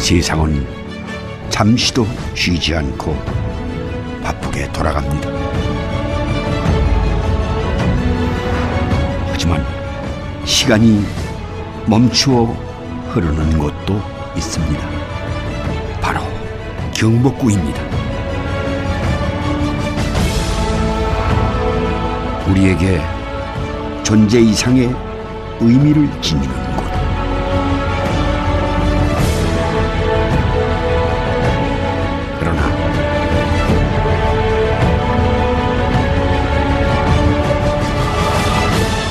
세상은 잠시도 쉬지 않고 바쁘게 돌아갑니다. 하지만 시간이 멈추어 흐르는 곳도 있습니다. 바로 경복궁입니다. 우리에게 존재 이상의 의미를 지니는 곳. 그러나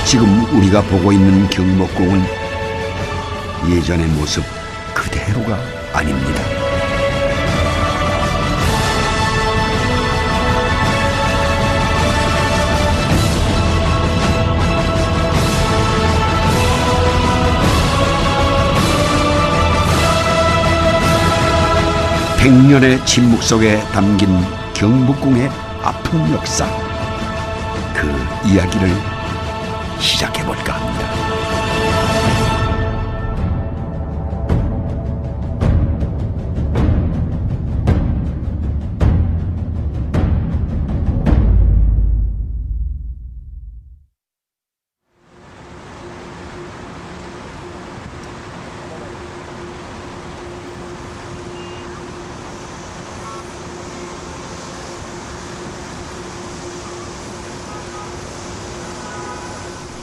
지금 우리가 보고 있는 경복궁은 예전의 모습 그대로가 아닙니다. 백년의 침묵 속에 담긴 경복궁의 아픈 역사, 그 이야기를 시작해볼까 합니다.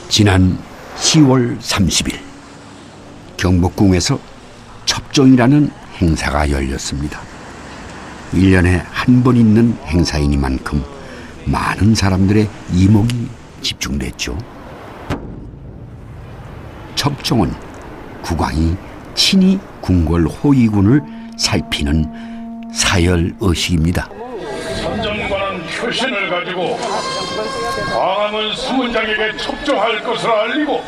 지난 10월 30일 경복궁에서 첩종이라는 행사가 열렸습니다. 1년에 한 번 있는 행사이니만큼 많은 사람들의 이목이 집중됐죠. 첩종은 국왕이 친히 궁궐 호위군을 살피는 사열의식입니다. 선전관은 표신을 가지고 광화문 수문장에게 첩종할 것을 알리고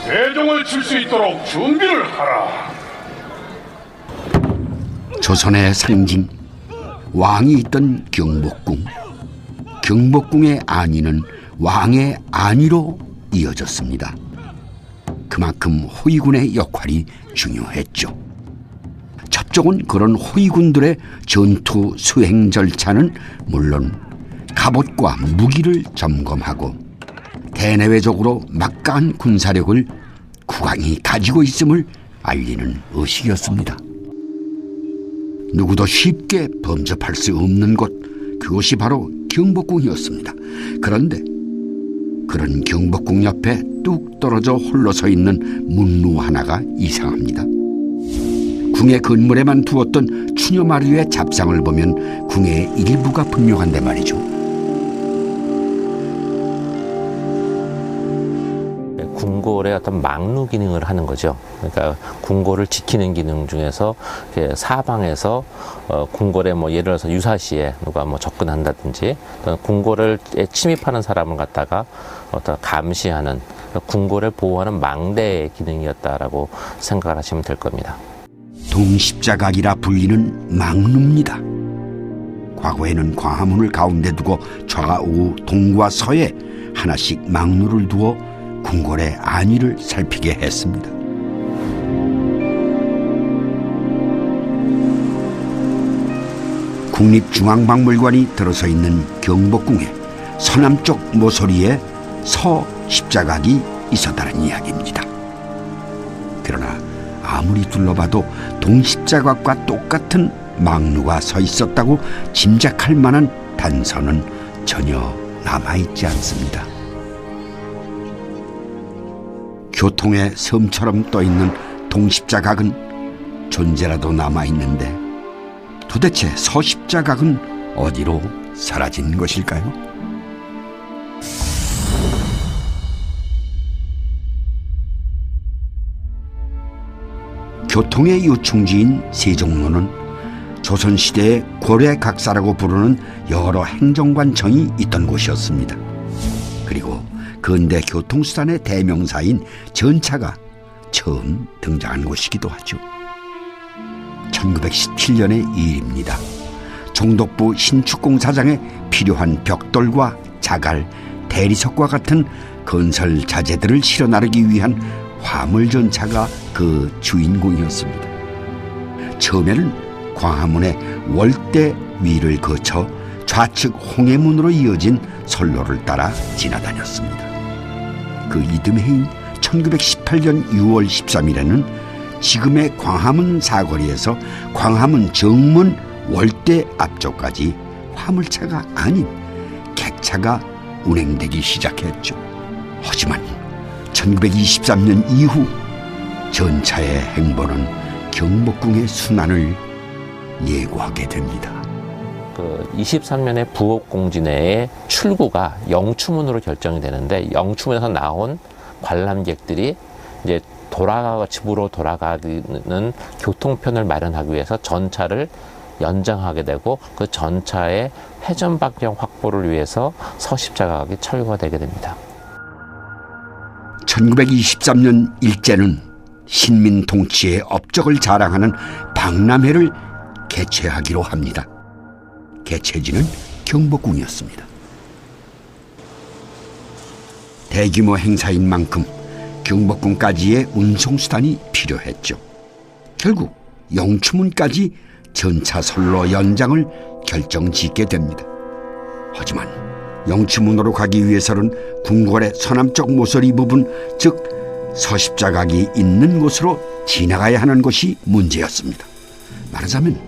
대종을 칠 수 있도록 준비를 하라. 조선의 상징 왕이 있던 경복궁, 경복궁의 안위는 왕의 안위로 이어졌습니다. 그만큼 호위군의 역할이 중요했죠. 첩종은 그런 호위군들의 전투 수행 절차는 물론 갑옷과 무기를 점검하고 대내외적으로 막강한 군사력을 국왕이 가지고 있음을 알리는 의식이었습니다. 누구도 쉽게 범접할 수 없는 곳, 그것이 바로 경복궁이었습니다. 그런데 그런 경복궁 옆에 뚝 떨어져 홀로 서 있는 문루 하나가 이상합니다. 궁의 건물에만 두었던 추녀마루의 잡상을 보면 궁의 일부가 분명한데 말이죠. 궁궐의 어떤 막루 기능을 하는 거죠. 그러니까 궁궐을 지키는 기능 중에서 사방에서 궁궐에 뭐 예를 들어서 유사시에 누가 뭐 접근한다든지 궁궐을 침입하는 사람을 갖다가 어떤 감시하는 궁궐을 보호하는 망대의 기능이었다라고 생각을 하시면 될 겁니다. 동십자각이라 불리는 망루입니다. 과거에는 광화문을 가운데 두고 좌우 동과 서에 하나씩 망루를 두어 궁궐의 안위를 살피게 했습니다. 국립중앙박물관이 들어서 있는 경복궁의 서남쪽 모서리에 서십자각이 있었다는 이야기입니다. 그러나 아무리 둘러봐도 동십자각과 똑같은 망루가 서 있었다고 짐작할 만한 단서는 전혀 남아있지 않습니다. 교통의 섬처럼 떠있는 동십자각은 존재라도 남아있는데 도대체 서십자각은 어디로 사라진 것일까요? 교통의 요충지인 세종로는 조선시대의 고래각사라고 부르는 여러 행정관청이 있던 곳이었습니다. 그리고 근대 교통수단의 대명사인 전차가 처음 등장한 곳이기도 하죠. 1917년의 일입니다. 총독부 신축공사장에 필요한 벽돌과 자갈, 대리석과 같은 건설 자재들을 실어 나르기 위한 화물전차가 그 주인공이었습니다. 처음에는 광화문의 월대 위를 거쳐 좌측 홍해문으로 이어진 선로를 따라 지나다녔습니다. 그 이듬해 해인 1918년 6월 13일에는 지금의 광화문 사거리에서 광화문 정문 월대 앞쪽까지 화물차가 아닌 객차가 운행되기 시작했죠. 하지만 1923년 이후 전차의 행보는 경복궁의 순환을 예고하게 됩니다. 23년에 부업공진회의 출구가 영추문으로 결정이 되는데, 영추문에서 나온 관람객들이 이제 집으로 돌아가는 교통편을 마련하기 위해서 전차를 연장하게 되고, 그 전차의 회전 방향 확보를 위해서 서십자각이 철거가 되게 됩니다. 1923년 일제는 신민 통치의 업적을 자랑하는 박람회를 개최하기로 합니다. 개최지는 경복궁이었습니다. 대규모 행사인 만큼 경복궁까지의 운송수단이 필요했죠. 결국 영추문까지 전차 선로 연장을 결정짓게 됩니다. 하지만 영추문으로 가기 위해서는 궁궐의 서남쪽 모서리 부분, 즉 서십자각이 있는 곳으로 지나가야 하는 것이 문제였습니다. 말하자면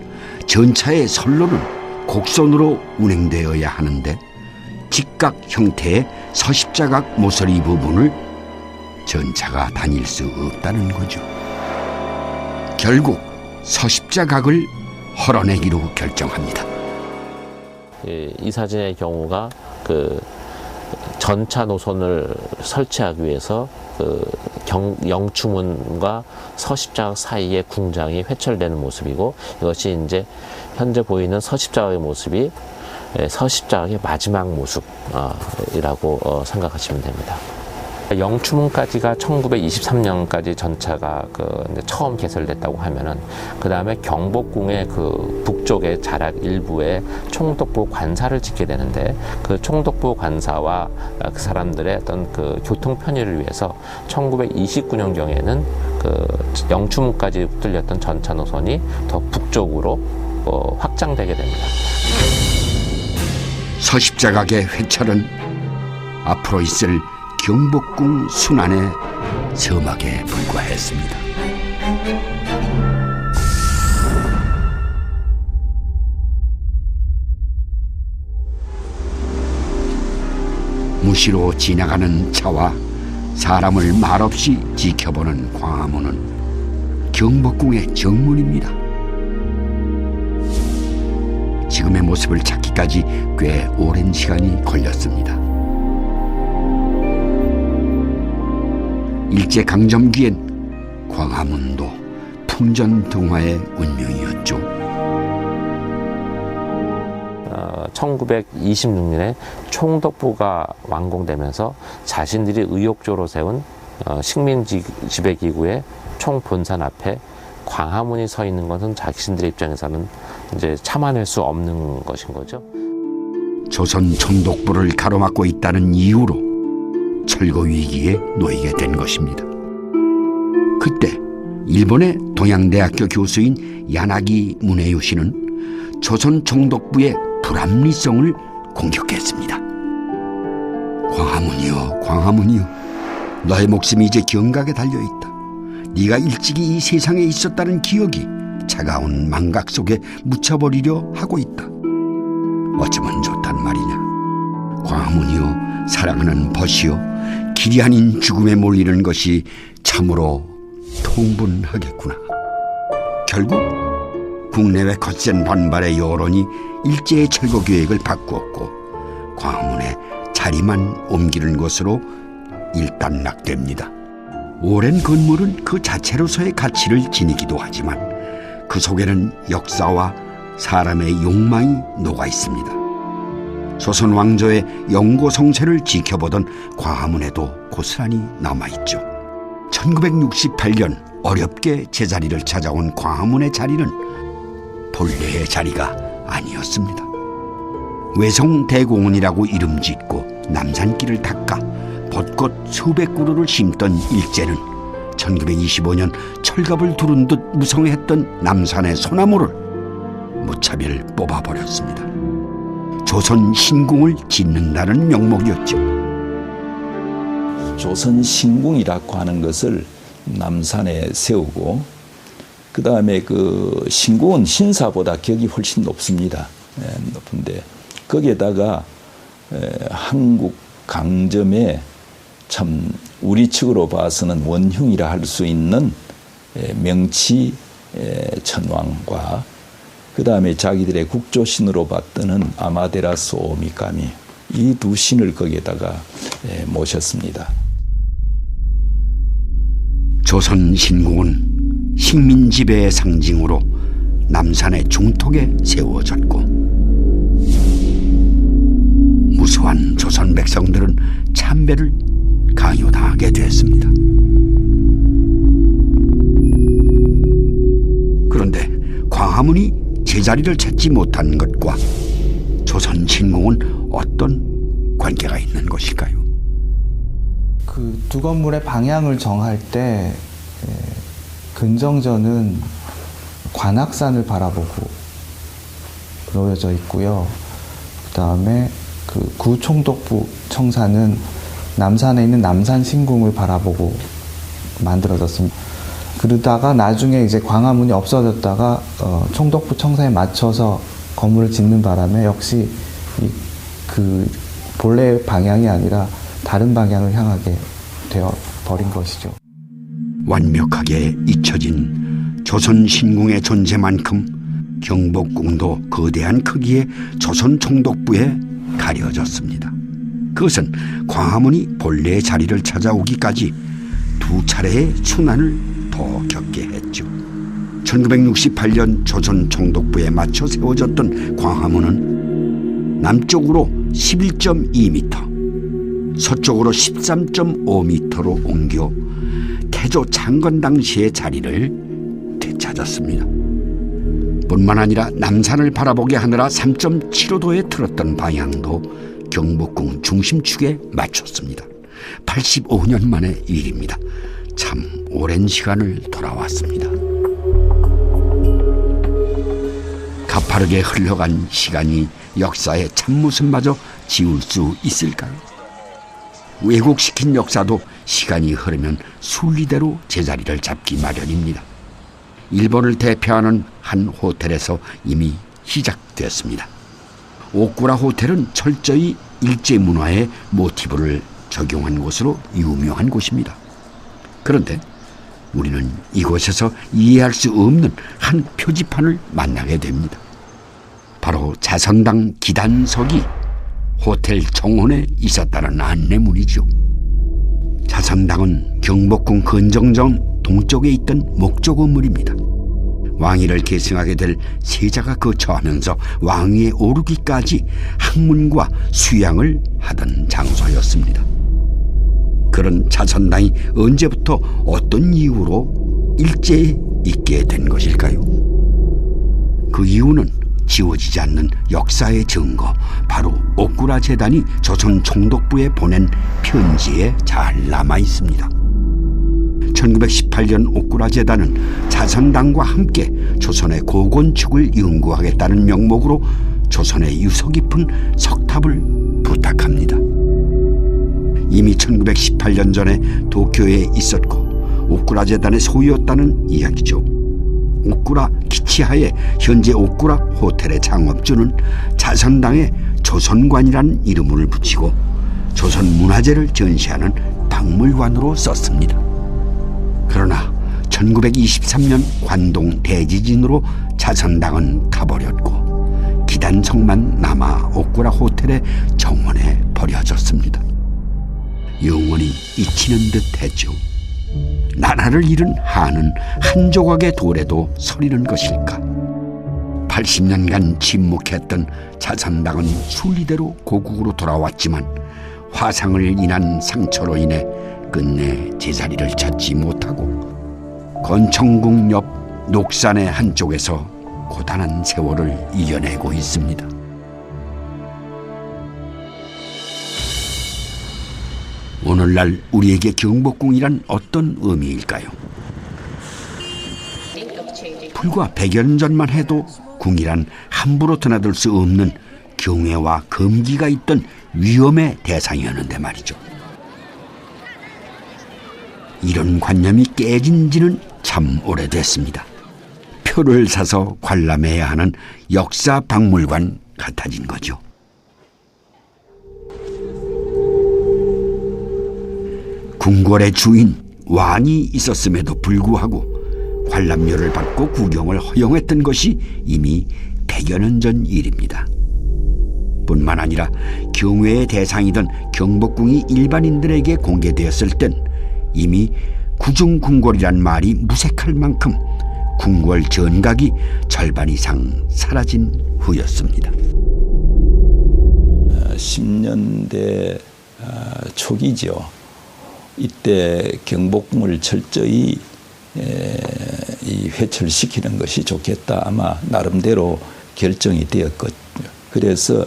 전차의 선로는 곡선으로 운행되어야 하는데 직각 형태의 서십자각 모서리 부분을 전차가 다닐 수 없다는 거죠. 결국 서십자각을 헐어내기로 결정합니다. 이 사진의 경우가 전차 노선을 설치하기 위해서 영추문과 서십자각 사이에 궁장이 회철되는 모습이고, 이것이 이제 현재 보이는 서십자각의 모습이 서십자각의 마지막 모습이라고 생각하시면 됩니다. 영추문까지가 1923년까지 전차가 처음 개설됐다고 하면은, 그 다음에 경복궁의 북쪽의 자락 일부에 총독부 관사를 짓게 되는데, 그 총독부 관사와 그 사람들의 어떤 교통 편의를 위해서 1929년경에는 영추문까지 뚫렸던 전차 노선이 더 북쪽으로 확장되게 됩니다. 서십자각의 회철은 앞으로 있을 경복궁 순환의 서막에 불과했습니다. 무시로 지나가는 차와 사람을 말없이 지켜보는 광화문은 경복궁의 정문입니다. 지금의 모습을 찾기까지 꽤 오랜 시간이 걸렸습니다. 일제강점기엔 광화문도 풍전등화의 운명이었죠. 1926년에 총독부가 완공되면서 자신들이 의욕적으로 세운 식민지배기구의 총본산 앞에 광화문이 서 있는 것은 자신들의 입장에서는 이제 참아낼 수 없는 것인 거죠. 조선 총독부를 가로막고 있다는 이유로 철거 위기에 놓이게 된 것입니다. 그때 일본의 동양대학교 교수인 야나기 무네요시는 조선 총독부의 불합리성을 공격했습니다. 광화문이여, 광화문이여, 너의 목숨이 이제 경각에 달려있다. 네가 일찍이 이 세상에 있었다는 기억이 차가운 망각 속에 묻혀버리려 하고 있다. 어쩌면 좋단 말이냐. 광화문이여, 사랑하는 벗이여, 길이 아닌 죽음에 몰리는 것이 참으로 통분하겠구나. 결국 국내외 거센 반발의 여론이 일제의 철거 계획을 바꾸었고 광화문에 자리만 옮기는 것으로 일단락됩니다. 오랜 건물은 그 자체로서의 가치를 지니기도 하지만 그 속에는 역사와 사람의 욕망이 녹아 있습니다. 조선 왕조의 영고 성세를 지켜보던 광화문에도 고스란히 남아있죠. 1968년 어렵게 제자리를 찾아온 광화문의 자리는 본래의 자리가 아니었습니다. 외성대공원이라고 이름 짓고 남산길을 닦아 벚꽃 수백 그루를 심던 일제는 1925년 헐갑을 두른 듯 무성했던 남산의 소나무를 무차별 뽑아버렸습니다. 조선 신궁을 짓는다는 명목이었죠. 조선 신궁이라고 하는 것을 남산에 세우고, 그 다음에 그 신궁은 신사보다 격이 훨씬 높습니다. 높은데 거기에다가 한국 강점의 참 우리 측으로 봐서는 원흉이라 할 수 있는 명치 천왕과, 그 다음에 자기들의 국조신으로 받드는 아마데라스 오미카미, 이 두 신을 거기에다가 모셨습니다. 조선 신궁은 식민 지배의 상징으로 남산의 중턱에 세워졌고, 무수한 조선 백성들은 참배를 강요당하게 됐습니다. 그런데 광화문이 제자리를 찾지 못한 것과 조선 신궁은 어떤 관계가 있는 것일까요? 그 두 건물의 방향을 정할 때 근정전은 관악산을 바라보고 놓여져 있고요. 그다음에 그 구총독부 청사는 남산에 있는 남산 신궁을 바라보고 만들어졌습니다. 그러다가 나중에 이제 광화문이 없어졌다가 총독부 청사에 맞춰서 건물을 짓는 바람에 역시 그 본래 방향이 아니라 다른 방향을 향하게 되어 버린 것이죠. 완벽하게 잊혀진 조선 신궁의 존재만큼 경복궁도 거대한 크기의 조선 총독부에 가려졌습니다. 그것은 광화문이 본래의 자리를 찾아오기까지 두 차례의 순환을 더 겪게 했죠. 1968년 조선 총독부에 맞춰 세워졌던 광화문은 남쪽으로 11.2m, 서쪽으로 13.5m로 옮겨 태조 창건 당시의 자리를 되찾았습니다. 뿐만 아니라 남산을 바라보게 하느라 3.75도에 틀었던 방향도 경복궁 중심축에 맞췄습니다. 85년 만의 일입니다. 참 오랜 시간을 돌아왔습니다. 가파르게 흘러간 시간이 역사의 참모습마저 지울 수 있을까요? 왜곡시킨 역사도 시간이 흐르면 순리대로 제자리를 잡기 마련입니다. 일본을 대표하는 한 호텔에서 이미 시작되었습니다. 오꾸라 호텔은 철저히 일제문화의 모티브를 적용한 곳으로 유명한 곳입니다. 그런데 우리는 이곳에서 이해할 수 없는 한 표지판을 만나게 됩니다. 바로 자선당 기단석이 호텔 정원에 있었다는 안내문이죠. 자선당은 경복궁 건정정 동쪽에 있던 목조 건물입니다. 왕위를 계승하게 될 세자가 거처하면서 왕위에 오르기까지 학문과 수양을 하던 장소였습니다. 그런 자선당이 언제부터 어떤 이유로 일제에 있게 된 것일까요? 그 이유는 지워지지 않는 역사의 증거, 바로 오꾸라 재단이 조선 총독부에 보낸 편지에 잘 남아 있습니다. 1918년 오꾸라 재단은 자선당과 함께 조선의 고건축을 연구하겠다는 명목으로 조선의 유서 깊은 석탑을 부탁합니다. 이미 1918년 전에 도쿄에 있었고 오꾸라 재단의 소유였다는 이야기죠. 오꾸라 기치하에 현재 오꾸라 호텔의 창업주는 자선당에 조선관이라는 이름을 붙이고 조선 문화재를 전시하는 박물관으로 썼습니다. 그러나 1923년 관동 대지진으로 자선당은 가버렸고 기단석만 남아 오꾸라 호텔의 정원에 버려졌습니다. 영원히 잊히는 듯 했죠. 나라를 잃은 한은 한 조각의 돌에도 서리는 것일까? 80년간 침묵했던 자선당은 순리대로 고국으로 돌아왔지만 화상을 인한 상처로 인해 끝내 제자리를 찾지 못하고 건청궁 옆 녹산의 한쪽에서 고단한 세월을 이겨내고 있습니다. 오늘날 우리에게 경복궁이란 어떤 의미일까요? 불과 100여 년 전만 해도 궁이란 함부로 드나들 수 없는 경외와 금기가 있던 위험의 대상이었는데 말이죠. 이런 관념이 깨진 지는 참 오래됐습니다. 표를 사서 관람해야 하는 역사 박물관 같아진 거죠. 궁궐의 주인 왕이 있었음에도 불구하고 관람료를 받고 구경을 허용했던 것이 이미 100여 년 전 일입니다. 뿐만 아니라 경외의 대상이던 경복궁이 일반인들에게 공개되었을 땐 이미 구중궁궐이란 말이 무색할 만큼 궁궐 전각이 절반 이상 사라진 후였습니다. 10년대 초기죠. 이때 경복궁을 철저히 이 회철시키는 것이 좋겠다. 아마 나름대로 결정이 되었거든요. 그래서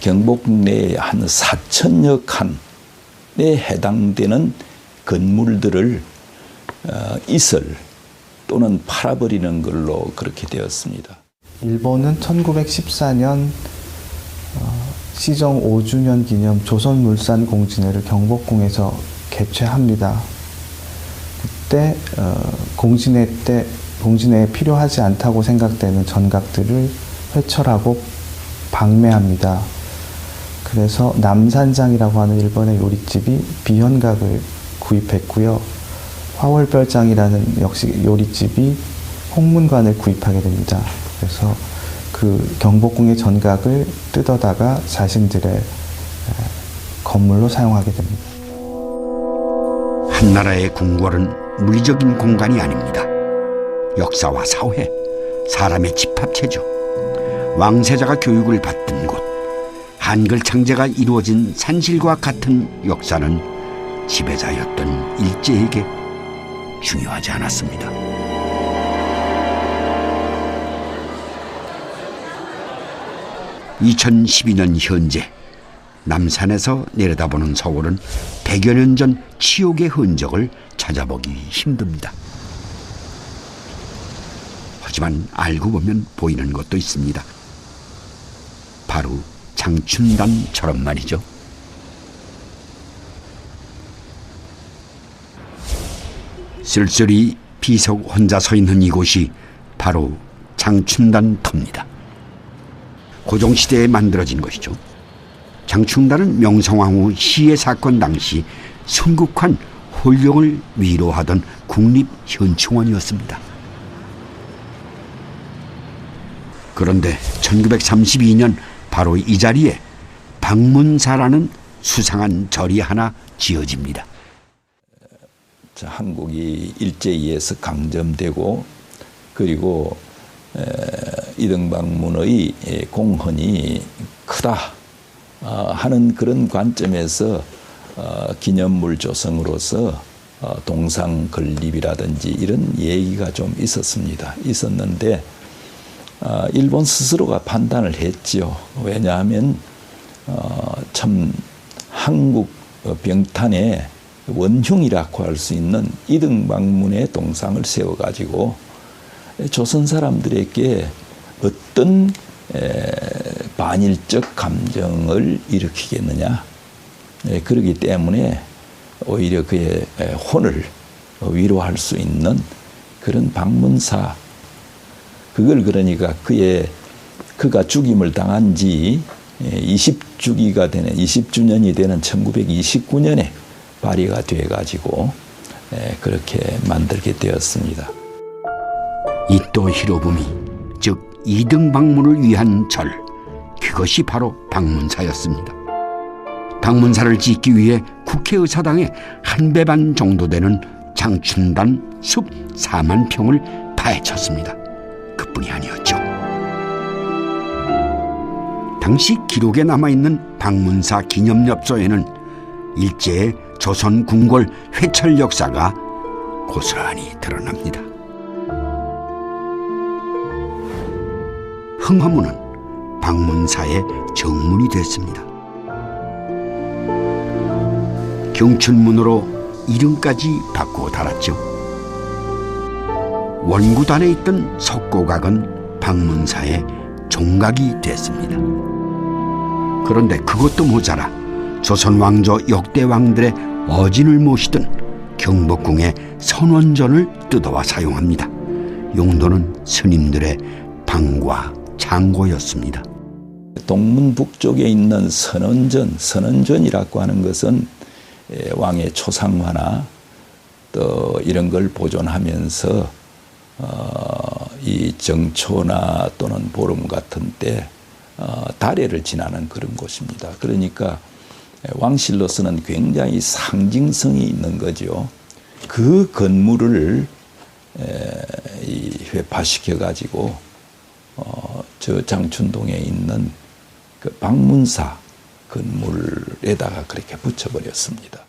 경복궁 내에 한 4천여 칸에 해당되는 건물들을 이설 또는 팔아버리는 걸로 그렇게 되었습니다. 일본은 1914년 시정 5주년 기념 조선물산공진회를 경복궁에서 개최합니다. 그때 공진회에 필요하지 않다고 생각되는 전각들을 회철하고 방매합니다. 그래서 남산장이라고 하는 일본의 요리집이 비현각을 구입했고요. 화월별장이라는 역시 요리집이 홍문관을 구입하게 됩니다. 그래서 그 경복궁의 전각을 뜯어다가 자신들의 건물로 사용하게 됩니다. 한 나라의 궁궐은 물리적인 공간이 아닙니다. 역사와 사회, 사람의 집합체죠. 왕세자가 교육을 받던 곳, 한글 창제가 이루어진 산실과 같은 역사는 지배자였던 일제에게 중요하지 않았습니다. (2012년) 현재 남산에서 내려다보는 서울은 100여 년 전 치욕의 흔적을 찾아보기 힘듭니다. 하지만 알고 보면 보이는 것도 있습니다. 바로 장춘단처럼 말이죠. 쓸쓸히 비석 혼자 서 있는 이곳이 바로 장춘단터입니다. 고종시대에 만들어진 것이죠. 장충단은 명성황후 시해 사건 당시 순국한 홀령을 위로하던 국립현충원이었습니다. 그런데 1932년 바로 이 자리에 방문사라는 수상한 절이 하나 지어집니다. 한국이 일제에 의해서 강점되고 그리고 이등방문의 공헌이 크다 하는 그런 관점에서 기념물 조성으로서 동상 건립이라든지 이런 얘기가 좀 있었는데 일본 스스로가 판단을 했죠. 왜냐하면 참 한국 병탄에 원흉이라고 할 수 있는 이등방문의 동상을 세워가지고 조선 사람들에게 어떤 반일적 감정을 일으키겠느냐. 그렇기 때문에 오히려 그의 혼을 위로할 수 있는 그런 방문사, 그걸 그러니까 그가 죽임을 당한 지 20주년이 되는 1929년에 발의가 돼가지고 그렇게 만들게 되었습니다. 이토 히로부미, 즉 이등방문을 위한 절, 그것이 바로 방문사였습니다. 방문사를 짓기 위해 국회의사당에 한 배 반 정도 되는 장춘단 숲 4만 평을 파헤쳤습니다. 그뿐이 아니었죠. 당시 기록에 남아있는 방문사 기념엽서에는 일제의 조선 궁궐 회철 역사가 고스란히 드러납니다. 흥화문은 방문사의 정문이 됐습니다. 경춘문으로 이름까지 바꾸어 달았죠. 원구단에 있던 석고각은 방문사의 종각이 됐습니다. 그런데 그것도 모자라 조선 왕조 역대 왕들의 어진을 모시던 경복궁의 선원전을 뜯어와 사용합니다. 용도는 스님들의 방과 창고였습니다. 동문 북쪽에 있는 선원전이라고 하는 것은 왕의 초상화나 또 이런 걸 보존하면서 이 정초나 또는 보름 같은 때 달해를 지나는 그런 곳입니다. 그러니까 왕실로서는 굉장히 상징성이 있는 거죠. 그 건물을 회파시켜 가지고 저 장춘동에 있는 그 방문사 건물에다가 그렇게 붙여버렸습니다.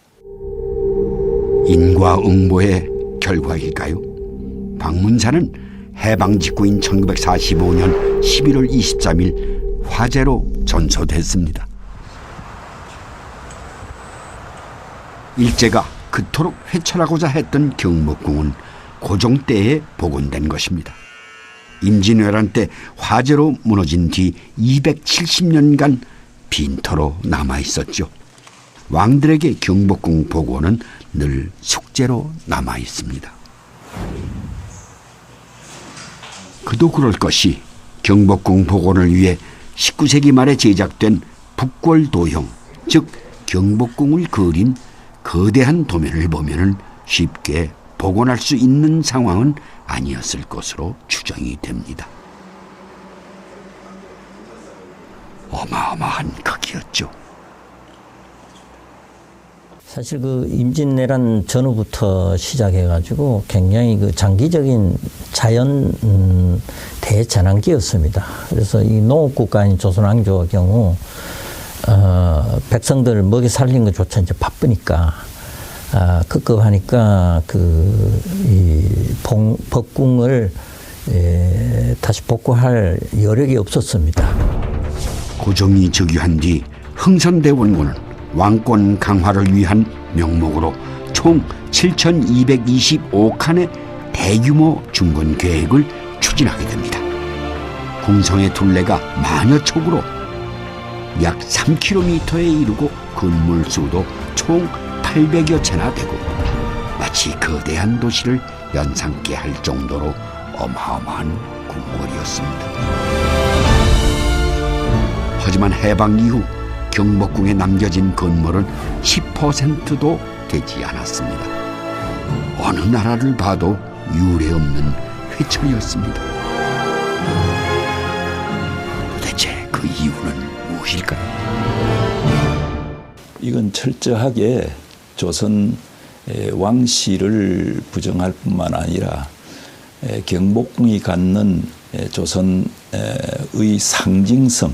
인과응보의 결과일까요? 방문사는 해방 직후인 1945년 11월 23일 화재로 전소됐습니다. 일제가 그토록 회찰하고자 했던 경복궁은 고종 때에 복원된 것입니다. 임진왜란 때 화재로 무너진 뒤 270년간 빈터로 남아있었죠. 왕들에게 경복궁 복원은 늘 숙제로 남아있습니다. 그도 그럴 것이 경복궁 복원을 위해 19세기 말에 제작된 북궐도형, 즉 경복궁을 그린 거대한 도면을 보면은 쉽게 복원할 수 있는 상황은 아니었을 것으로 추정이 됩니다. 어마어마한 크기였죠. 사실 그 임진왜란 전후부터 시작해가지고 굉장히 그 장기적인 자연 대재난기였습니다. 그래서 이 농업국가인 조선왕조의 경우 백성들을 먹여 살린 것조차 이제 바쁘니까 급급하니까 이 법궁을 다시 복구할 여력이 없었습니다. 고종이 즉위한 뒤 흥선대원군은 왕권 강화를 위한 명목으로 총 7,225칸의 대규모 중건 계획을 추진하게 됩니다. 궁성의 둘레가 만여촉으로 약 3km에 이르고 건물 수도 총 800여 채나 되고 마치 거대한 도시를 연상케 할 정도로 어마어마한 궁궐이었습니다. 하지만 해방 이후 경복궁에 남겨진 건물은 10%도 되지 않았습니다. 어느 나라를 봐도 유례없는 회초리였습니다. 도대체 그 이유는 무엇일까요? 이건 철저하게 조선 왕실을 부정할 뿐만 아니라 경복궁이 갖는 조선의 상징성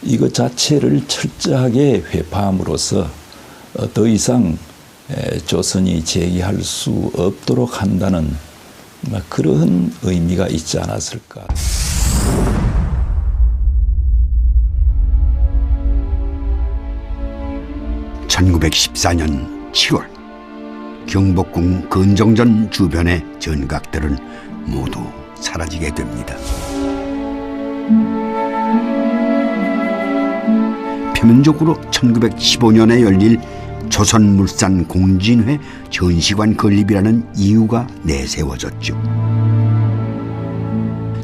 이것 자체를 철저하게 회파함으로써 더 이상 조선이 제기할 수 없도록 한다는 그런 의미가 있지 않았을까. (1914년 7월) 경복궁 건정전 주변의 전각들은 모두 사라지게 됩니다. 표면적으로 1915년에 열릴 조선물산 공진회 전시관 건립이라는 이유가 내세워졌죠.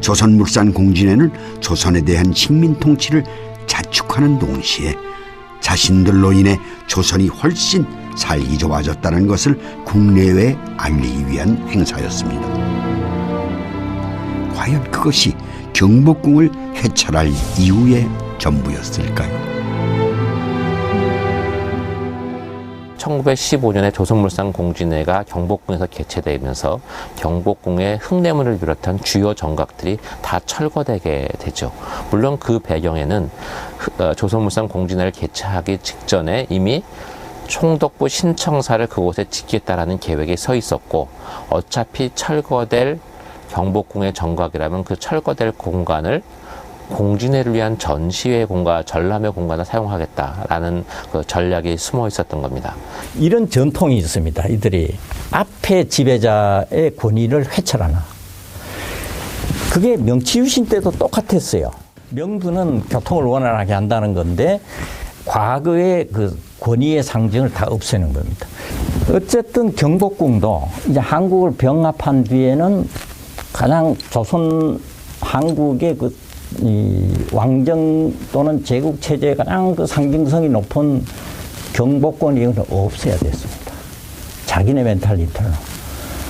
조선물산 공진회는 조선에 대한 식민 통치를 자축하는 동시에 자신들로 인해 조선이 훨씬 살기 좋아졌다는 것을 국내외에 알리기 위한 행사였습니다. 과연 그것이 경복궁을 해찰할 이유의 전부였을까요? 1915년에 조선물산 공진회가 경복궁에서 개최되면서 경복궁의 흙내물을 비롯한 주요 정각들이 다 철거되게 되죠. 물론 그 배경에는 조선물산 공진회를 개최하기 직전에 이미 총독부 신청사를 그곳에 짓겠다라는 계획이 서 있었고, 어차피 철거될 경복궁의 정각이라면 그 철거될 공간을 공진회를 위한 전시회 공간, 전람회 공간을 사용하겠다라는 그 전략이 숨어 있었던 겁니다. 이런 전통이 있습니다. 이들이 앞에 지배자의 권위를 회찰하나 그게 명치유신 때도 똑같았어요. 명분은 교통을 원활하게 한다는 건데 과거의 그 권위의 상징을 다 없애는 겁니다. 어쨌든 경복궁도 이제 한국을 병합한 뒤에는 가장 조선 한국의 그 이 왕정 또는 제국 체제의 가장 그 상징성이 높은 경복궁을 이건 없애야 됐습니다. 자기네 멘탈리티로.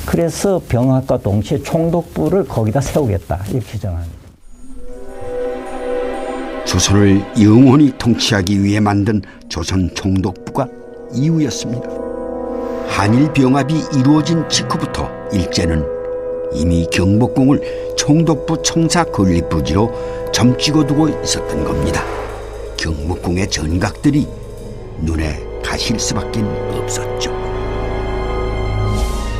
그래서 병합과 동시에 총독부를 거기다 세우겠다 이렇게 정합니다. 조선을 영원히 통치하기 위해 만든 조선 총독부가 이유였습니다. 한일 병합이 이루어진 직후부터 일제는 이미 경복궁을 총독부 청사 건립부지로 점찍어두고 있었던 겁니다. 경복궁의 전각들이 눈에 가실 수밖에 없었죠.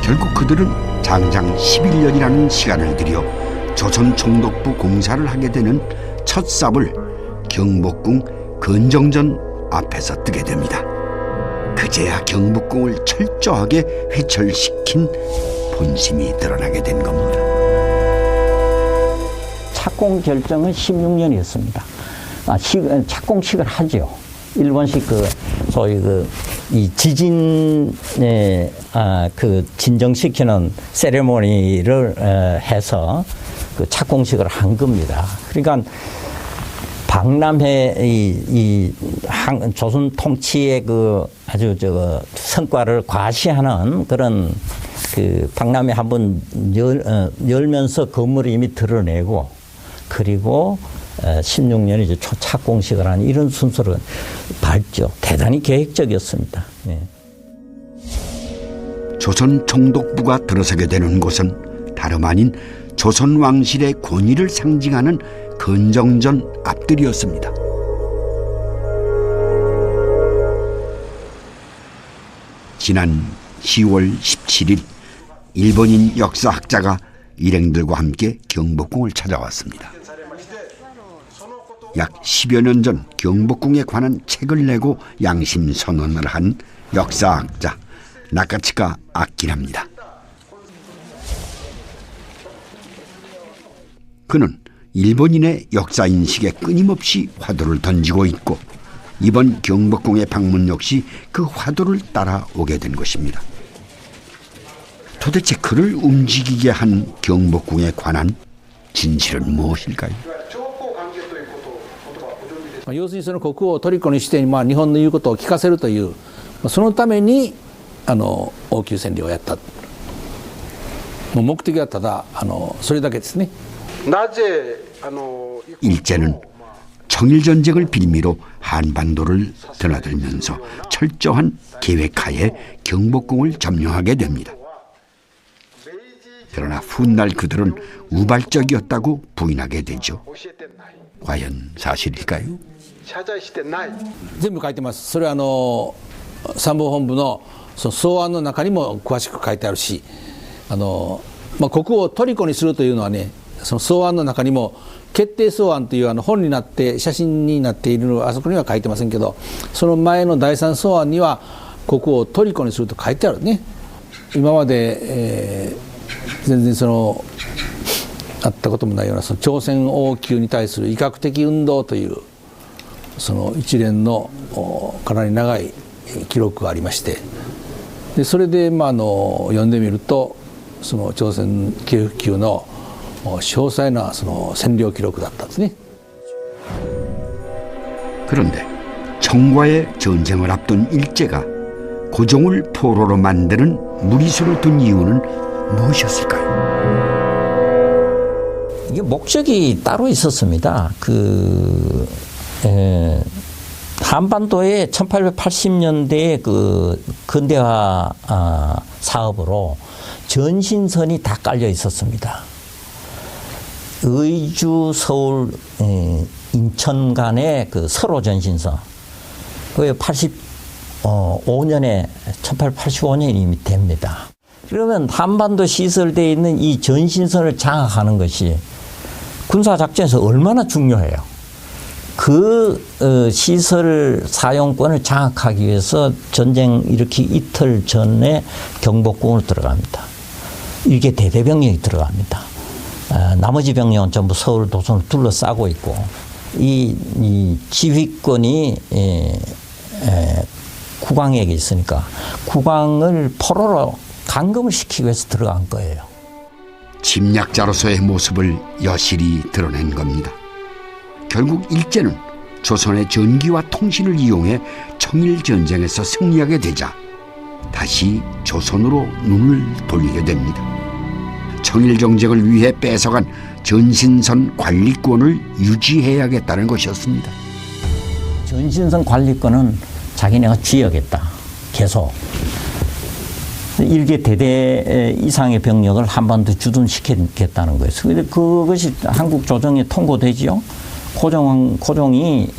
결국 그들은 장장 11년이라는 시간을 들여 조선 총독부 공사를 하게 되는 첫 삽을 경복궁 건정전 앞에서 뜨게 됩니다. 그제야 경복궁을 철저하게 회철시킨 본심이 드러나게 된 겁니다. 착공 결정은 16년이었습니다. 착공식을 하죠. 일본식 소위 이 지진에 그 진정시키는 세레모니를 해서 그 착공식을 한 겁니다. 그러니까 박람회 이 조선 통치의 그 아주 성과를 과시하는 그런 그 박람회 한번 열면서 건물을 이미 드러내고 그리고 16년에 이제 초착공식을 하는 이런 순서를 밟죠. 대단히 계획적이었습니다. 예. 조선 총독부가 들어서게 되는 곳은 다름 아닌 조선 왕실의 권위를 상징하는 건정전 앞들이었습니다. 지난 10월 17일 일본인 역사학자가 일행들과 함께 경복궁을 찾아왔습니다. 약 10여 년 전 경복궁에 관한 책을 내고 양심 선언을 한 역사학자 나카츠카 아키라입니다. 그는 일본인의 역사인식에 끊임없이 화두를 던지고 있고 이번 경복궁의 방문 역시 그 화두를 따라오게 된 것입니다. 도대체 그를 움직이게 한 경복궁에 관한 진실은 무엇일까요? 要するにその国王を虜にして日本の言うことを聞かせるというそのために王宮占領をやった目的はただそれだけですね。 일제는 청일전쟁을 빌미로 한반도를 드나들면서 철저한 계획하에 경복궁을 점령하게 됩니다. 그러나 훗날 그들은 우발적이었다고 부인하게 되죠. 과연 사실일까요? 全部書いてます。それは参謀本部のその草案の中にも詳しく書いてあるし、国王を虜にするというのはね、その草案の中にも決定草案という本になって写真になっているあそこには書いてませんけど、その前の第三草案には国王を虜にすると書いてあるね。今まで、全然あったこともないようなその朝鮮王宮に対する威嚇的運動というその一連のかなり長い記録がありまして、でそれで読んでみるとその朝鮮系譜級の詳細なその占領記録だったんですね。 그런데 청과의 전쟁을 앞둔 일제가 고종을 포로로 만드는 무리수를 둔 이유는 무엇이었을까요? 이게 목적이 따로 있었습니다. 한반도에 1880년대에 그 근대화 사업으로 전신선이 다 깔려 있었습니다. 의주, 서울, 인천 간의 그 서로 전신선. 그게 1885년에 이미 됩니다. 그러면 한반도 시설되어 있는 이 전신선을 장악하는 것이 군사작전에서 얼마나 중요해요. 그 시설 사용권을 장악하기 위해서 전쟁 일으키기 이틀 전에 경복궁을 들어갑니다. 이게 대대병력이 들어갑니다. 나머지 병력은 전부 서울 도성을 둘러싸고 있고 이 지휘권이 국왕에게 있으니까 국왕을 포로로 감금을 시키기 위해서 들어간 거예요. 침략자로서의 모습을 여실히 드러낸 겁니다. 결국 일제는 조선의 전기와 통신을 이용해 청일전쟁에서 승리하게 되자 다시 조선으로 눈을 돌리게 됩니다. 청일정쟁을 위해 뺏어간 전신선 관리권을 유지해야겠다는 것이었습니다. 전신선 관리권은 자기네가 쥐어야겠다. 계속. 1개 대대 이상의 병력을 한 번 더 주둔시키겠다는 거예요. 그런데 그것이 한국 조정에 통고되지요. 고종이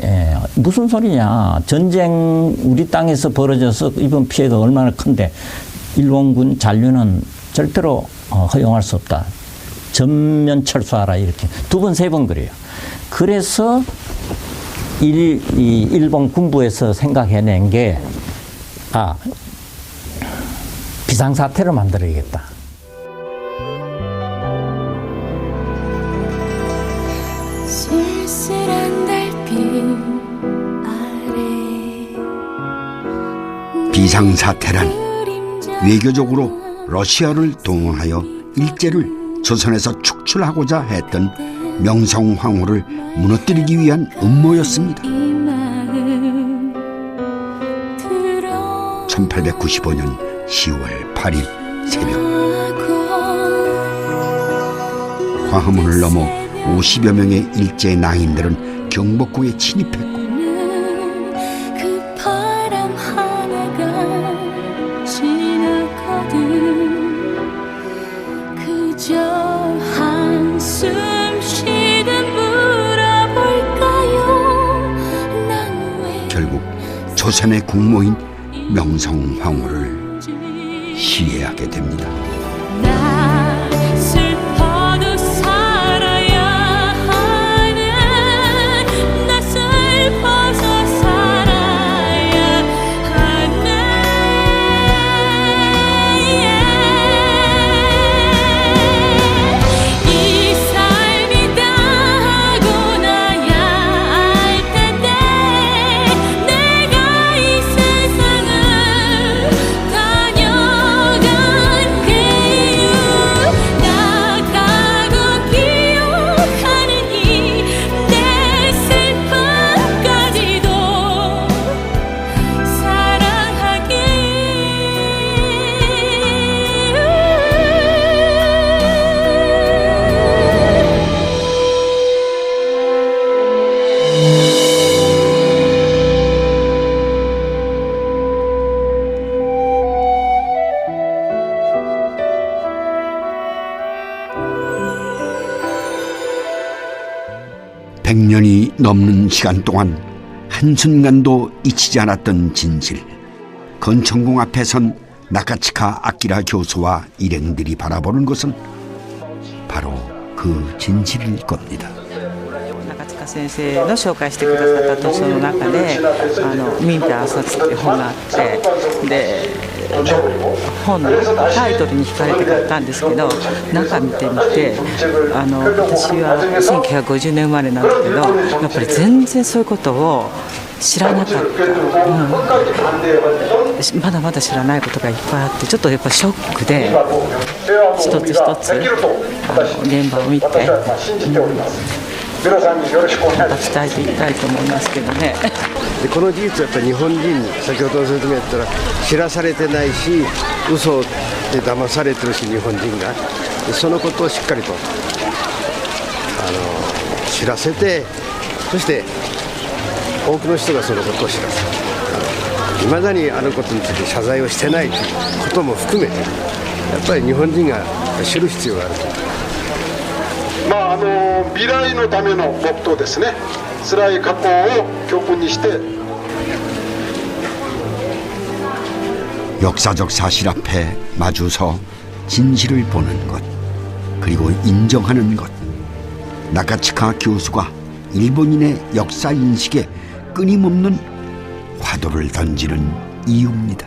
무슨 소리냐. 전쟁 우리 땅에서 벌어져서 입은 피해가 얼마나 큰데 일본군 잔류는 절대로 허용할 수 없다. 전면 철수하라 이렇게 2번, 3번 그래요. 그래서 일본 군부에서 생각해낸 게 비상사태를 만들어야겠다. 쓸쓸한 달빛 아래 비상사태란 외교적으로 러시아를 동원하여 일제를 조선에서 축출하고자 했던 명성황후를 무너뜨리기 위한 음모였습니다. 1895년 10월 8일 새벽 광화문을 넘어 50여 명의 일제 낭인들은 경복궁에 침입했고 그 바람 하나가 지나거든 그저 한숨 쉬듯 물어볼까요 난 왜 결국 조선의 국모인 명성황후를 시해하게 됩니다. 나 슬퍼도 살아야 하는 나 슬퍼서 살아야 하는 이 삶이 다 하고 나야 알 텐데 내가 이 세상을 다녀간 그 이유 나가고 기억하는 이 내 슬픔까지도 사랑하길 백 100년이 넘는 시간 동안 한순간도 잊히지 않았던 진실. 건천궁 앞에 선 나카치카 아키라 교수와 일행들이 바라보는 것은 바로 그 진실일 겁니다. 中塚先生の紹介してくださった図書の中で「ミンター殺」っていう本があってで本のタイトルに惹かれて買ったんですけど中見てみて私は1950年生まれなんだけどやっぱり全然そういうことを知らなかった、まだまだ知らないことがいっぱいあってちょっとやっぱショックで一つ一つ現場を見て、また伝えていきたいと思いますけどね。でこの事実はやっぱり日本人先ほどの説明やったら知らされてないし嘘で騙されてるし日本人がでそのことをしっかりと知らせてそして多くの人がそのことを知らせいまだにあのことについて謝罪をしてないということも含めてやっぱり日本人が知る必要があると。未来のための僕とですね辛い過去を教訓にして 역사적 사실 앞에 마주서 진실을 보는 것 그리고 인정하는 것 나카치카 교수가 일본인의 역사 인식에 끊임없는 화두를 던지는 이유입니다.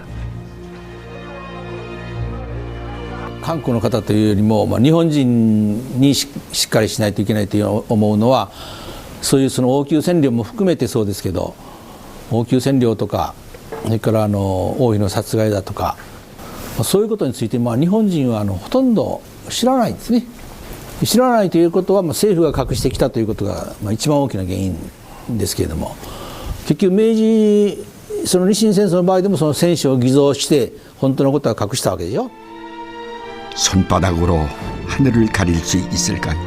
韓国の方というよりも、日本人にしっかりしないといけないと思うのは、そういうその王宮占領も含めてそうですけど、王宮占領とか、それから王妃の殺害だとか、そういうことについて、日本人はほとんど知らないんですね。知らないということは、政府が隠してきたということが、一番大きな原因ですけれども、結局明治その日清戦争の場合でもその戦史を偽造して本当のことは隠したわけでしょ。 손바닥으로 하늘을 가릴 수 있을까요?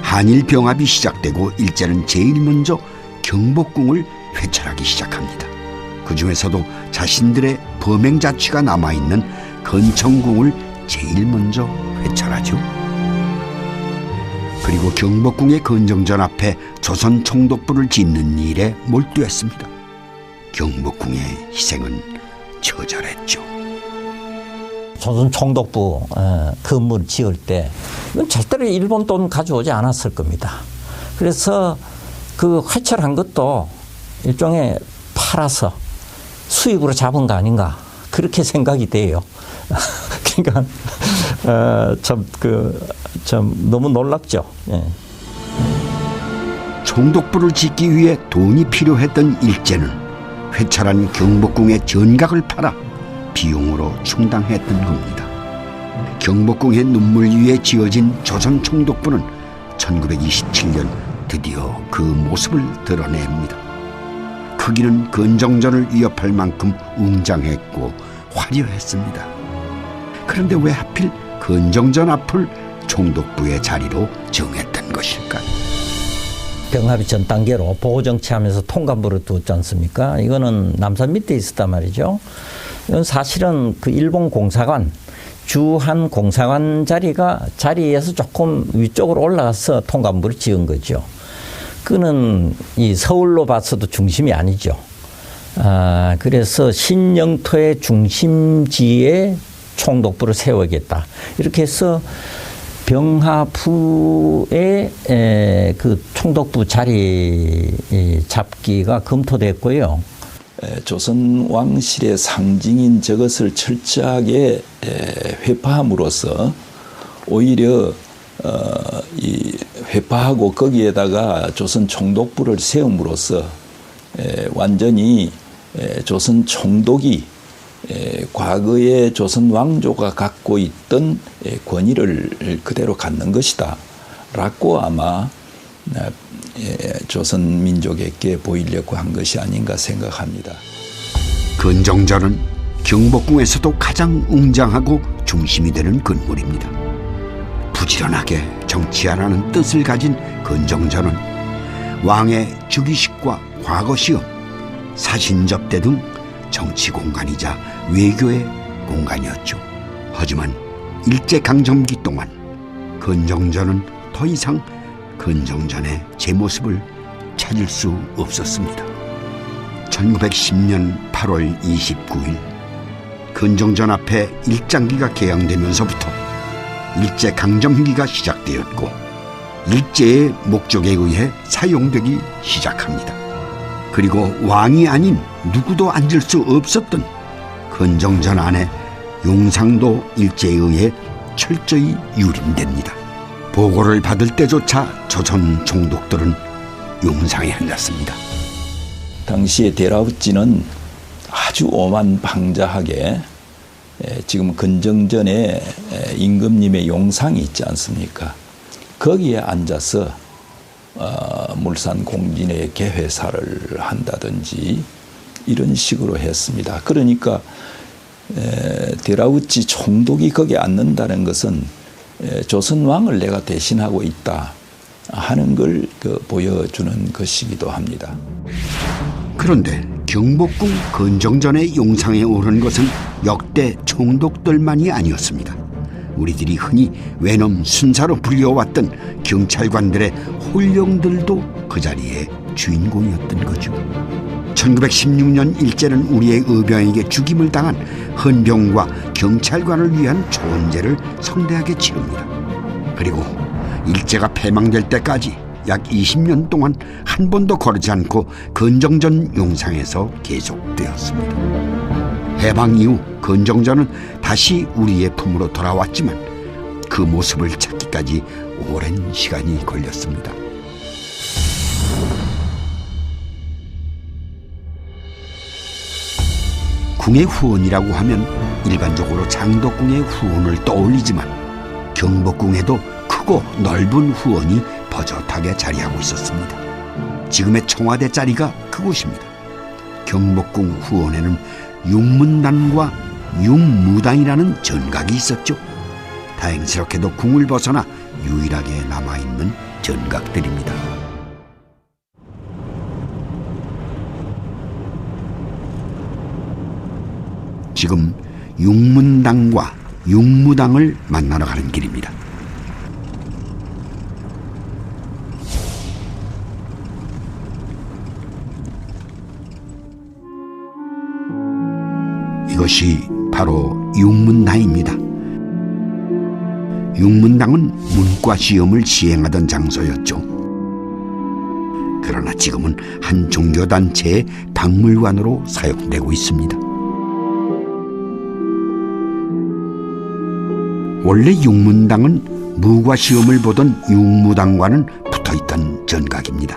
한일 병합이 시작되고 일제는 제일 먼저 경복궁을 회찰하기 시작합니다. 그 중에서도 자신들의 범행 자취가 남아있는 건청궁을 제일 먼저 회찰하죠. 그리고 경복궁의 건정전 앞에 조선 총독부를 짓는 일에 몰두했습니다. 경복궁의 희생은 처절했죠. 조선 총독부 건물을 지을 때 이건 절대로 일본 돈 가져오지 않았을 겁니다. 그래서 그 회찰한 것도 일종의 팔아서 수익으로 잡은 거 아닌가 그렇게 생각이 돼요. 그러니까 참 너무 놀랍죠. 예. 총독부를 짓기 위해 돈이 필요했던 일제는 회찰한 경복궁의 전각을 팔아 비용으로 충당했던 겁니다. 경복궁의 눈물 위에 지어진 조선 총독부는 1927년 드디어 그 모습을 드러냅니다. 크기는 건정전을 위협할 만큼 웅장했고 화려했습니다. 그런데 왜 하필 건정전 앞을 총독부의 자리로 정했던 것일까요? 병합이 전 단계로 보호정치하면서 통감부를 두었지 않습니까? 이거는 남산 밑에 있었단 말이죠. 이건 사실은 그 일본 공사관, 주한 공사관 자리에서 조금 위쪽으로 올라가서 통감부를 지은 거죠. 그는 이 서울로 봐서도 중심이 아니죠. 그래서 신영토의 중심지에 총독부를 세우겠다. 이렇게 해서 병합 후에 그 총독부 자리 잡기가 검토됐고요. 조선 왕실의 상징인 저것을 철저하게 회파함으로써 오히려 이 회파하고 거기에다가 조선 총독부를 세움으로써 완전히 조선 총독이 과거의 조선 왕조가 갖고 있던 권위를 그대로 갖는 것이다 라고 아마 조선 민족에게 보이려고 한 것이 아닌가 생각합니다. 건정전은 경복궁에서도 가장 웅장하고 중심이 되는 건물입니다. 부지런하게 정치하라는 뜻을 가진 건정전은 왕의 즉위식과 과거시험, 사신접대 등 정치 공간이자 외교의 공간이었죠. 하지만 일제강점기 동안 건정전은 더 이상 건정전의 제 모습을 찾을 수 없었습니다. 1910년 8월 29일 건정전 앞에 일장기가 개항되면서부터 일제강점기가 시작되었고 일제의 목적에 의해 사용되기 시작합니다. 그리고 왕이 아닌 누구도 앉을 수 없었던 건정전 안에 용상도 일제에 의해 철저히 유린됩니다. 보고를 받을 때조차 조선 총독들은 용상에 앉았습니다. 당시에 데라우찌는 아주 오만방자하게 지금 건정전에 임금님의 용상이 있지 않습니까? 거기에 앉아서 물산공진의 개회사를 한다든지 이런 식으로 했습니다. 그러니까 데라우찌 총독이 거기에 앉는다는 것은 조선왕을 내가 대신하고 있다 하는 걸 보여주는 것이기도 합니다. 그런데 경복궁 건정전의 용상에 오른 것은 역대 총독들만이 아니었습니다. 우리들이 흔히 외놈 순사로 불려왔던 경찰관들의 홀령들도 그 자리에 주인공이었던 거죠. 1916년 일제는 우리의 의병에게 죽임을 당한 헌병과 경찰관을 위한 조언제를 성대하게 치릅니다. 그리고 일제가 패망될 때까지 약 20년 동안 한 번도 거르지 않고 건정전 용상에서 계속되었습니다. 해방 이후 건정전은 다시 우리의 품으로 돌아왔지만 그 모습을 찾기까지 오랜 시간이 걸렸습니다. 궁의 후원이라고 하면 일반적으로 장덕궁의 후원을 떠올리지만 경복궁에도 크고 넓은 후원이 버젓하게 자리하고 있었습니다. 지금의 청와대 자리가 그곳입니다. 경복궁 후원에는 육문단과 육무당이라는 전각이 있었죠. 다행스럽게도 궁을 벗어나 유일하게 남아있는 전각들입니다. 지금 육문당과 육무당을 만나러 가는 길입니다. 이것이 바로 육문당입니다. 육문당은 문과 시험을 시행하던 장소였죠. 그러나 지금은 한 종교단체의 박물관으로 사용되고 있습니다. 원래 육문당은 무과 시험을 보던 육무당과는 붙어있던 전각입니다.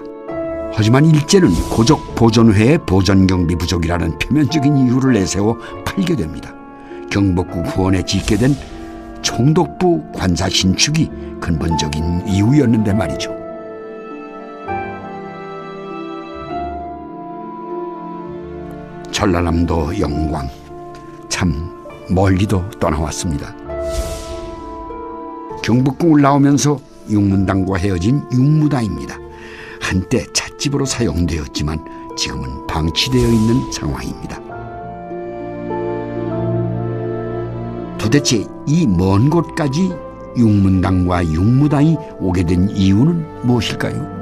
하지만 일제는 고적보존회의 보존경비 부족이라는 표면적인 이유를 내세워 팔게 됩니다. 경복궁 후원에 짓게 된 총독부 관사 신축이 근본적인 이유였는데 말이죠. 전라남도 영광, 참 멀리도 떠나왔습니다. 경복궁을 나오면서 육문당과 헤어진 육무당입니다. 한때 찻집으로 사용되었지만 지금은 방치되어 있는 상황입니다. 도대체 이 먼 곳까지 육문당과 육무당이 오게 된 이유는 무엇일까요?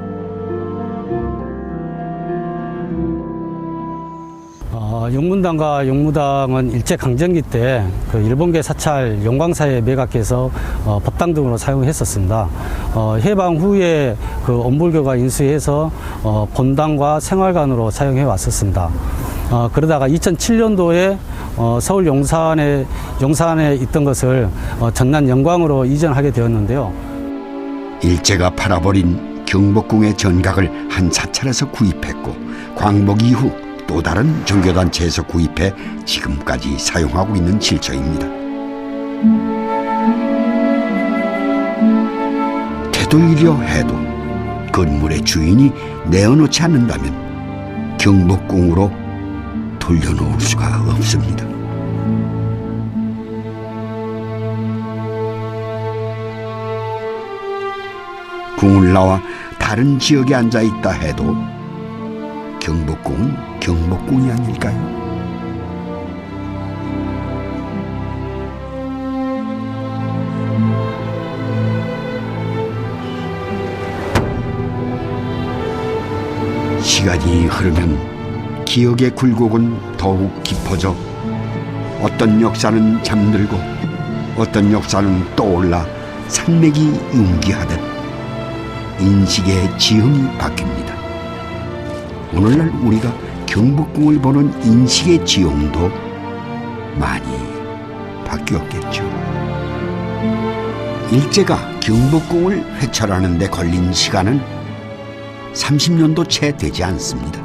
육문당과 육무당은 일제강점기 때 그 일본계 사찰 용광사에 매각해서 법당 등으로 사용했었습니다. 해방 후에 그 원불교가 인수해서 본당과 생활관으로 사용해 왔었습니다. 그러다가 2007년도에 서울 용산에 있던 것을 전남 영광으로 이전하게 되었는데요. 일제가 팔아버린 경복궁의 전각을 한 사찰에서 구입했고 광복 이후 또 다른 종교단체에서 구입해 지금까지 사용하고 있는 질서입니다. 되돌리려 해도 건물의 주인이 내어놓지 않는다면 경복궁으로 돌려놓을 수가 없습니다. 궁을 나와 다른 지역에 앉아있다 해도 경복궁은 경복궁이 아닐까요? 시간이 흐르면 기억의 굴곡은 더욱 깊어져 어떤 역사는 잠들고 어떤 역사는 떠올라 산맥이 융기하듯 인식의 지형이 바뀝니다. 오늘날 우리가 경복궁을 보는 인식의 지형도 많이 바뀌었겠죠. 일제가 경복궁을 회철하는 데 걸린 시간은 30년도 채 되지 않습니다.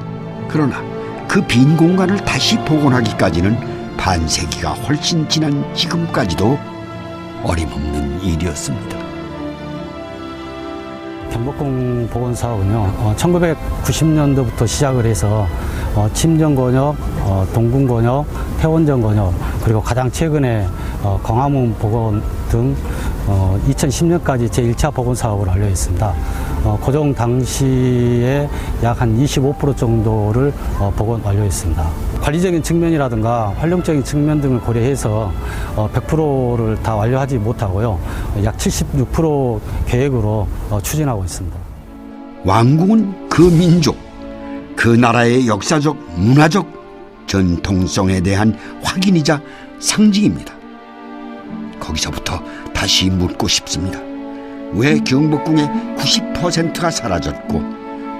그러나 그 빈 공간을 다시 복원하기까지는 반세기가 훨씬 지난 지금까지도 어림없는 일이었습니다. 경복궁 복원 사업은요, 1990년도부터 시작을 해서 침전권역, 동궁권역, 태원전권역, 그리고 가장 최근에 광화문 복원 등 2010년까지 제1차 복원 사업을 완료했습니다. 고종 당시에 약 한 25% 정도를 복원 완료했습니다. 관리적인 측면이라든가 활용적인 측면 등을 고려해서 100%를 다 완료하지 못하고요. 약 76% 계획으로 추진하고 있습니다. 왕궁은 그 민족, 그 나라의 역사적, 문화적 전통성에 대한 확인이자 상징입니다. 거기서부터 다시 묻고 싶습니다. 왜 경복궁의 90%가 사라졌고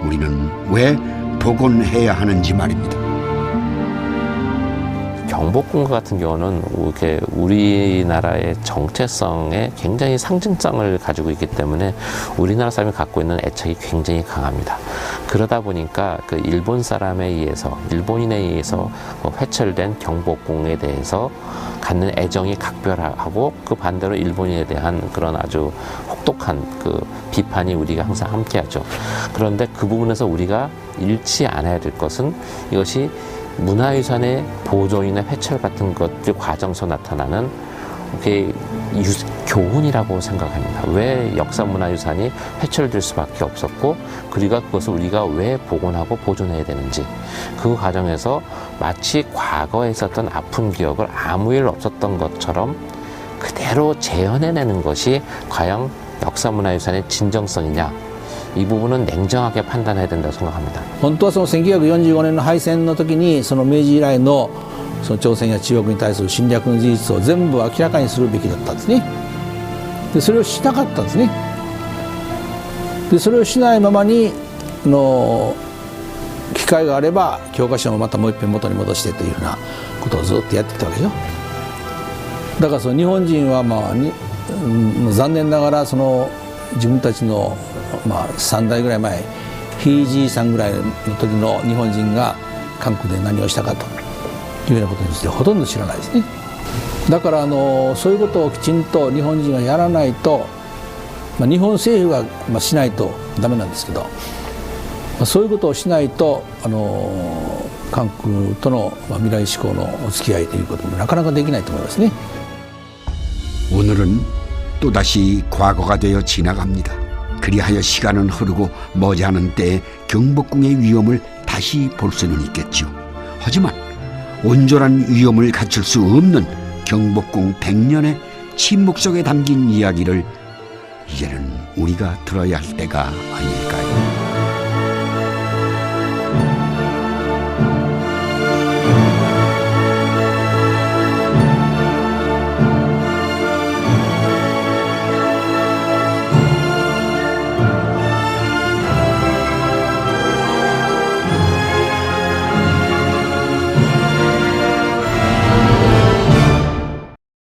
우리는 왜 복원해야 하는지 말입니다. 경복궁 같은 경우는 이렇게 우리나라의 정체성에 굉장히 상징성을 가지고 있기 때문에 우리나라 사람이 갖고 있는 애착이 굉장히 강합니다. 그러다 보니까 그 일본 사람에 의해서, 일본인에 의해서 회철된 경복궁에 대해서 갖는 애정이 각별하고, 그 반대로 일본인에 대한 그런 아주 혹독한 그 비판이 우리가 항상 함께하죠. 그런데 그 부분에서 우리가 잃지 않아야 될 것은, 이것이 문화유산의 보존이나 회철 같은 것들 과정에서 나타나는 교훈이라고 생각합니다. 왜 역사문화유산이 회철될 수밖에 없었고, 그리고 그것을 우리가 왜 복원하고 보존해야 되는지, 그 과정에서 마치 과거에 있었던 아픈 기억을 아무 일 없었던 것처럼 그대로 재현해내는 것이 과연 역사문화유산의 진정성이냐, 이 부분은 냉정하게 판단해야 된다고 생각합니다. 本当はその1945年の敗戦の時にその明治以来のその朝鮮や中国に対する侵略の事実を全部明らかにするべきだったんですね。でそれをしなかったんですね。でそれをしないままに機会があれば教科書をまたもう一遍元に戻してというふうなことをずっとやってきたわけでしょ。だからその日本人は残念ながらその自分たちの3代ぐらい前、ひいじいさんぐらいの時の日本人が韓国で何をしたかというようなことについてほとんど知らないですね。だからそういうことをきちんと日本人がやらないと、日本政府がしないとダメなんですけど、そういうことをしないと韓国との未来志向のお付き合いということもなかなかできないと思いますね。 오늘은 또다시 과거가 되어 지나갑니다. 그리하여 시간은 흐르고 머지않은 때에 경복궁의 위엄을 다시 볼 수는 있겠죠. 하지만 온전한 위엄을 갖출 수 없는 경복궁 100년의 침묵 속에 담긴 이야기를 이제는 우리가 들어야 할 때가 아닐까요?